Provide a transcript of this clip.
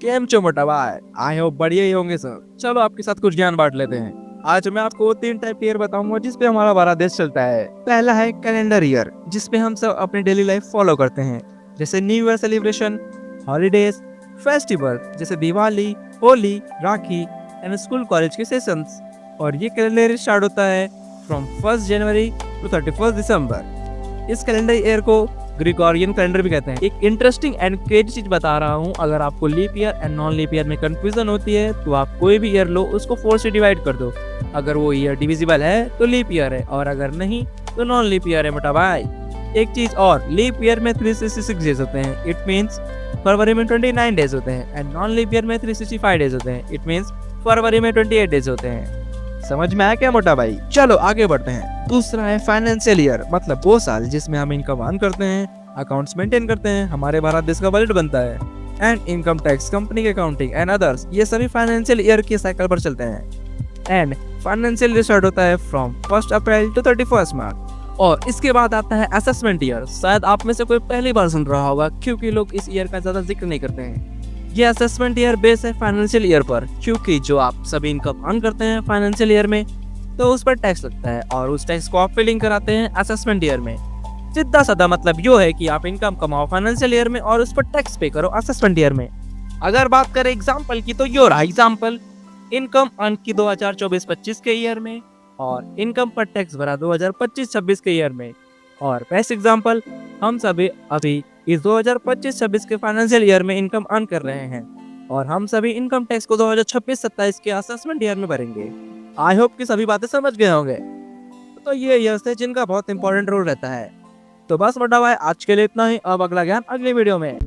केम चो मोटा भाई, आई होप बढ़िया ही होंगे सब। चलो आपके साथ कुछ ज्ञान बांट लेते हैं। आज मैं आपको 3 टाइप ईयर बताऊंगा जिसपे हमारा भारत देश चलता है। पहला है कैलेंडर ईयर, जिसपे हम सब अपनी डेली लाइफ फॉलो करते हैं, जैसे new year celebration, holidays, festival जैसे दिवाली, होली, राखी एंड स्कूल कॉलेज के सेशंस। और ये कैलेंडर स्टार्ट होता है फ्रॉम 1 जनवरी टू 31 दिसंबर। इस कैलेंडर ईयर को ग्रिगोरियन कैलेंडर भी कहते हैं। एक इंटरेस्टिंग एंड क्रेजी चीज बता रहा हूँ, अगर आपको leap year and non leap year में कंफ्यूजन होती है तो आप कोई भी ईयर लो, उसको 4 से डिवाइड कर दो। अगर वो ईयर डिविजिबल है तो लीप ईयर है, और अगर नहीं तो नॉन लीप ईयर है मोटा भाई। एक चीज और, लीप ईयर में 366 डेज होते हैं, इट मींस फरवरी में 29 डेज होते हैं, एंड नॉन लीप ईयर में 365 डेज होते हैं, इट मींस फरवरी में 28 डेज होते हैं। समझ में आया क्या मोटा भाई? चलो आगे बढ़ते हैं। दूसरा है फाइनेंशियल ईयर, मतलब वो साल जिसमें हम इनकम अर्न करते हैं, अकाउंट्स मेंटेन करते हैं, हमारे भारत देश का बजट बनता है, एंड इनकम टैक्स, कंपनी की अकाउंटिंग एंड अदर्स, ये सभी फाइनेंशियल ईयर के साइकिल पर चलते हैं। एंड फाइनेंशियल ईयर स्टार्ट होता है फ्रॉम 1 अप्रैल टू 31 मार्च। और इसके बाद आता है असेसमेंट ईयर। शायद आप में से कोई पहली बार सुन रहा होगा, क्योंकि लोग इस ईयर का ज्यादा जिक्र नहीं करते हैं। ये असेसमेंट ईयर बेस है फाइनेंशियल ईयर पर, क्योंकि जो आप सभी इनकम अर्न करते हैं फाइनेंशियल ईयर में, तो उस पर टैक्स लगता है, और उस टैक्स को आप फिलिंग कराते हैं असेसमेंट ईयर में। सीधा साधा मतलब यो है कि आप इनकम कमाओ फाइनेंशियल ईयर में और उस पर टैक्स पे करो असेसमेंट ईयर में। अगर बात करें एग्जाम्पल की, तो यो रहा एग्जाम्पल, इनकम अर्न की 2024-25 के ईयर में, और इनकम पर टैक्स भरा 2025-26 के ईयर में। और बेस्ट एग्जाम्पल, हम सभी अभी इस 2025-26 के फाइनेंशियल ईयर में इनकम अर्न कर रहे हैं, और हम सभी इनकम टैक्स को 2026-27 के असेसमेंट ईयर में भरेंगे। आई होप कि सभी बातें समझ गए होंगे। तो ये ईयर्स है जिनका बहुत इंपॉर्टेंट रोल रहता है। तो बस मोटा भाई, आज के लिए इतना ही। अब अगला ज्ञान अगली वीडियो में।